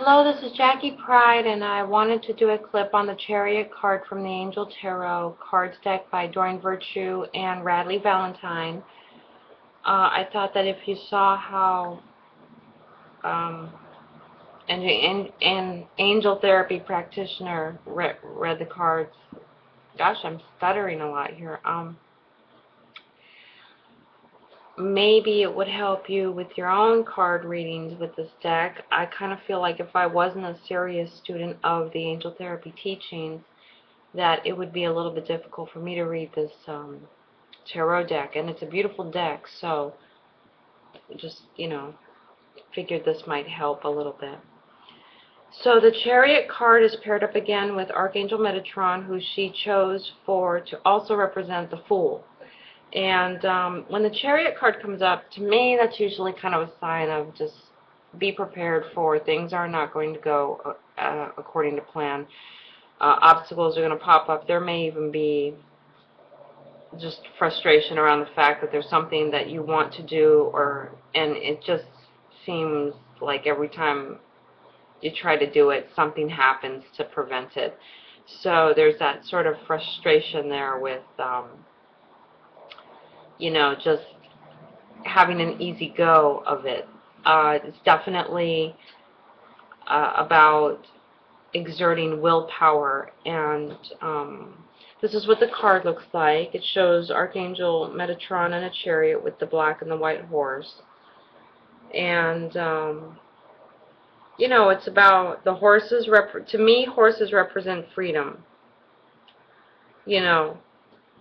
Hello, this is Jackie Pride, and I wanted to do a clip on the Chariot card from the Angel Tarot cards deck by Doreen and Radleigh Valentine. I thought that if you saw how an angel therapy practitioner read the cards, gosh, I'm stuttering a lot here. Maybe it would help you with your own card readings with this deck. I kind of feel like if I wasn't a serious student of the angel therapy teachings, that it would be a little bit difficult for me to read this tarot deck. And it's a beautiful deck, so just, figured this might help a little bit. So the Chariot card is paired up again with Archangel Metatron, who she chose to also represent the Fool. And when the Chariot card comes up, to me, that's usually kind of a sign of just be prepared for things are not going to go according to plan. Obstacles are going to pop up. There may even be just frustration around the fact that there's something that you want to do, and it just seems like every time you try to do it, something happens to prevent it. So there's that sort of frustration there with just having an easy go of it. It's definitely about exerting willpower, and this is what the card looks like. It shows Archangel Metatron in a chariot with the black and the white horse. And, it's about the horses. To me, horses represent freedom.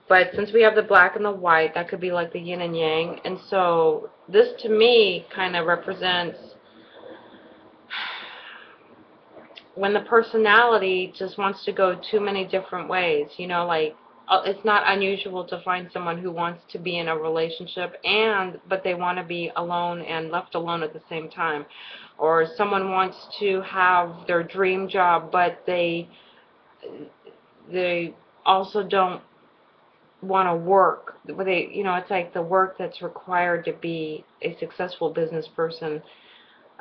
But since we have the black and the white, that could be like the yin and yang. And so this, to me, kind of represents when the personality just wants to go too many different ways. It's not unusual to find someone who wants to be in a relationship but they want to be alone and left alone at the same time. Or someone wants to have their dream job, but they also don't want to work. It's like the work that's required to be a successful business person.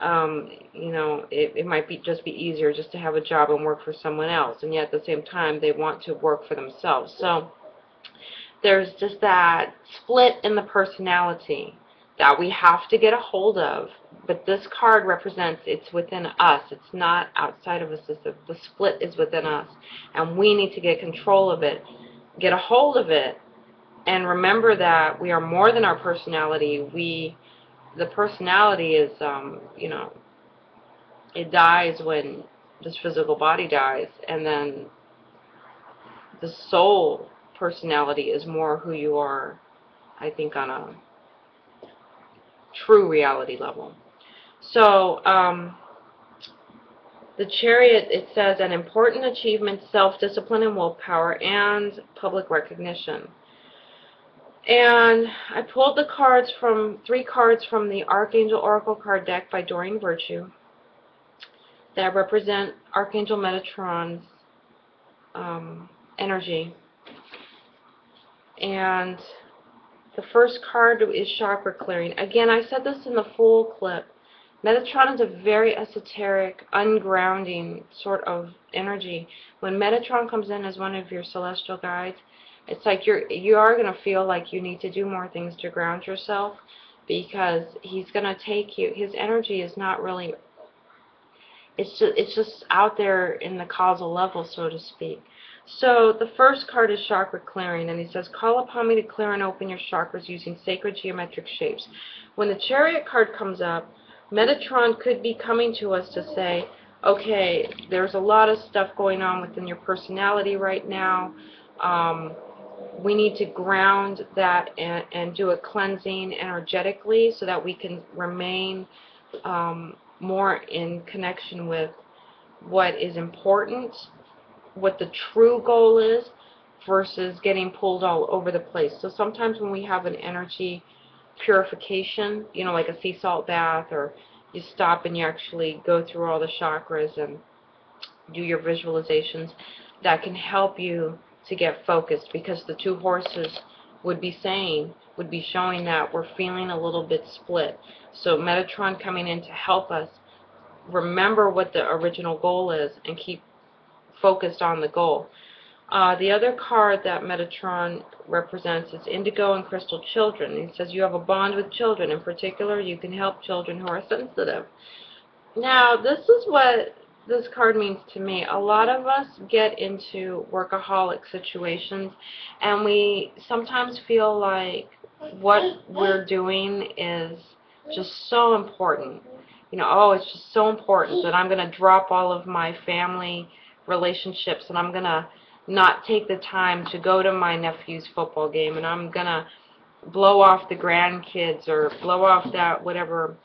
It might just be easier just to have a job and work for someone else, and yet at the same time they want to work for themselves. So there's just that split in the personality that we have to get a hold of. But this card represents it's within us. It's not outside of us. The split is within us, and we need to get control of it, get a hold of it, and remember that we are more than our personality. The personality is, it dies when this physical body dies, and then the soul personality is more who you are, I think, on a true reality level. So, the Chariot, it says, an important achievement, self-discipline and willpower, and public recognition. And I pulled three cards from the Archangel Oracle card deck by Doreen that represent Archangel Metatron's energy. And the first card is chakra clearing. Again, I said this in the full clip. Metatron is a very esoteric, ungrounding sort of energy. When Metatron comes in as one of your celestial guides, it's like you are going to feel like you need to do more things to ground yourself, because he's going to take you. His energy is not really, it's just out there in the causal level, so to speak. So the first card is chakra clearing, and he says, call upon me to clear and open your chakras using sacred geometric shapes. When the Chariot card comes up, Metatron could be coming to us to say, okay, there's a lot of stuff going on within your personality right now. We need to ground that and do a cleansing energetically so that we can remain more in connection with what is important, what the true goal is, versus getting pulled all over the place. So sometimes when we have an energy purification, like a sea salt bath, or you stop and you actually go through all the chakras and do your visualizations, that can help you to get focused, because the two horses would be showing that we're feeling a little bit split. So Metatron coming in to help us remember what the original goal is and keep focused on the goal. The other card that Metatron represents is Indigo and Crystal Children. It says you have a bond with children. In particular, you can help children who are sensitive. Now, this is what this card means to me. A lot of us get into workaholic situations, and we sometimes feel like what we're doing is just so important. You know, oh, it's just so important that I'm going to drop all of my family relationships, and I'm going to not take the time to go to my nephew's football game, and I'm going to blow off the grandkids or blow off that whatever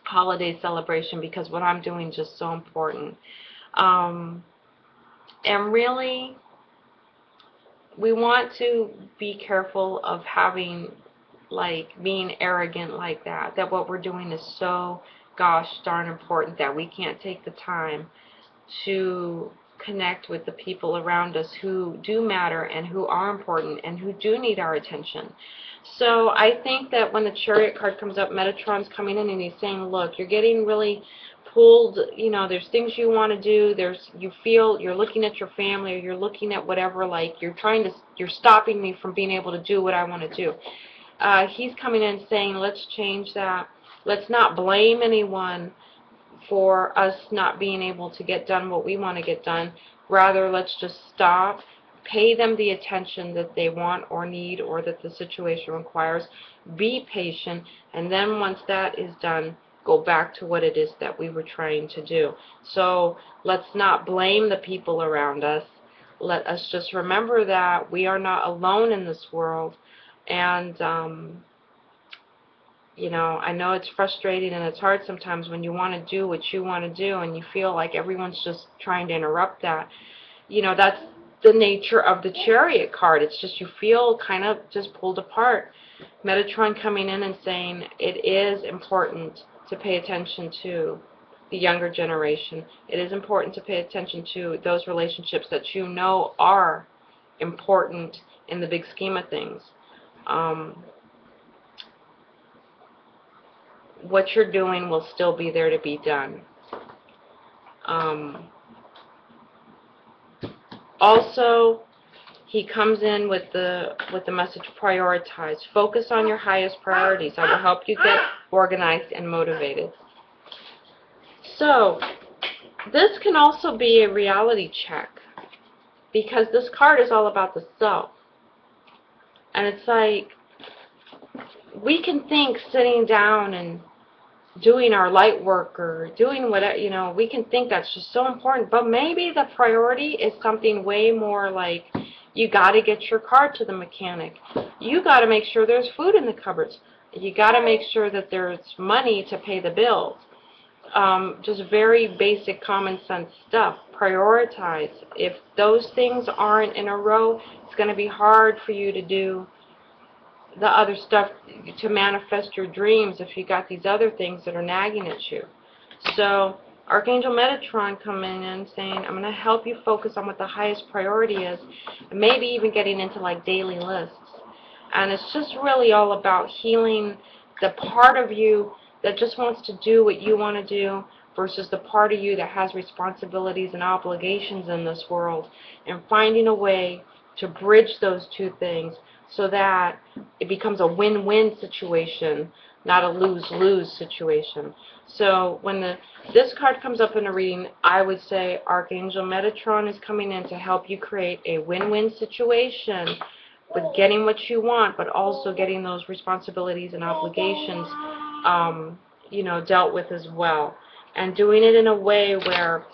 holiday celebration because what I'm doing is just so important. And really, we want to be careful of having, like, being arrogant like that, that what we're doing is so gosh darn important that we can't take the time to connect with the people around us who do matter and who are important and who do need our attention. So I think that when the Chariot card comes up, Metatron's coming in and he's saying, look, you're getting really pulled, you know, there's things you want to do, you feel you're looking at your family or you're looking at whatever, like you're stopping me from being able to do what I want to do. He's coming in saying, let's change that. Let's not blame anyone for us not being able to get done what we want to get done. Rather, let's just stop, pay them the attention that they want or need or that the situation requires, be patient, and then once that is done, go back to what it is that we were trying to do. So let's not blame the people around us. Let us just remember that we are not alone in this world. And you know, I know it's frustrating and it's hard sometimes when you want to do what you want to do and you feel like everyone's just trying to interrupt that. You know, that's the nature of the Chariot card. It's just you feel kind of just pulled apart. Metatron coming in and saying it is important to pay attention to the younger generation. It is important to pay attention to those relationships that you know are important in the big scheme of things. What you're doing will still be there to be done. Also, he comes in with the message, prioritize. Focus on your highest priorities. I will help you get organized and motivated. So, this can also be a reality check because this card is all about the self. And it's like, we can think sitting down and doing our light work or doing whatever, you know, we can think that's just so important, but maybe the priority is something way more like you got to get your car to the mechanic. You got to make sure there's food in the cupboards. You got to make sure that there's money to pay the bills. Just very basic common sense stuff. Prioritize. If those things aren't in a row, it's going to be hard for you to do the other stuff, to manifest your dreams, if you got these other things that are nagging at you. So Archangel Metatron coming in saying, I'm going to help you focus on what the highest priority is, and maybe even getting into like daily lists. And it's just really all about healing the part of you that just wants to do what you want to do versus the part of you that has responsibilities and obligations in this world, and finding a way to bridge those two things so that it becomes a win-win situation, not a lose-lose situation. So when this card comes up in a reading, I would say Archangel Metatron is coming in to help you create a win-win situation with getting what you want, but also getting those responsibilities and obligations you know, dealt with as well. And doing it in a way where,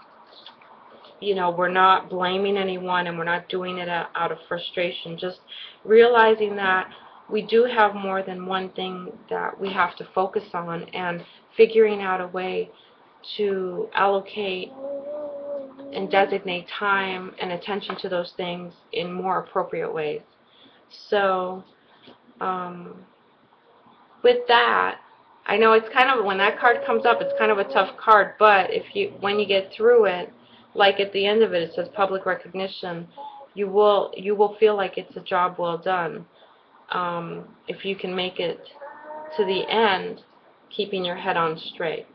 you know, we're not blaming anyone and we're not doing it out of frustration. Just realizing that we do have more than one thing that we have to focus on, and figuring out a way to allocate and designate time and attention to those things in more appropriate ways. So with that, I know it's kind of, when that card comes up, it's kind of a tough card, but when you get through it, like at the end of it, it says public recognition, you will feel like it's a job well done. If you can make it to the end, keeping your head on straight.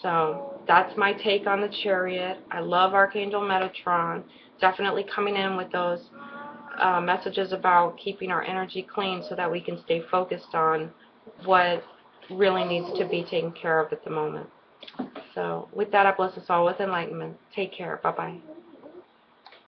So that's my take on the Chariot. I love Archangel Metatron. Definitely coming in with those messages about keeping our energy clean so that we can stay focused on what really needs to be taken care of at the moment. So with that, I bless us all with enlightenment. Take care. Bye-bye.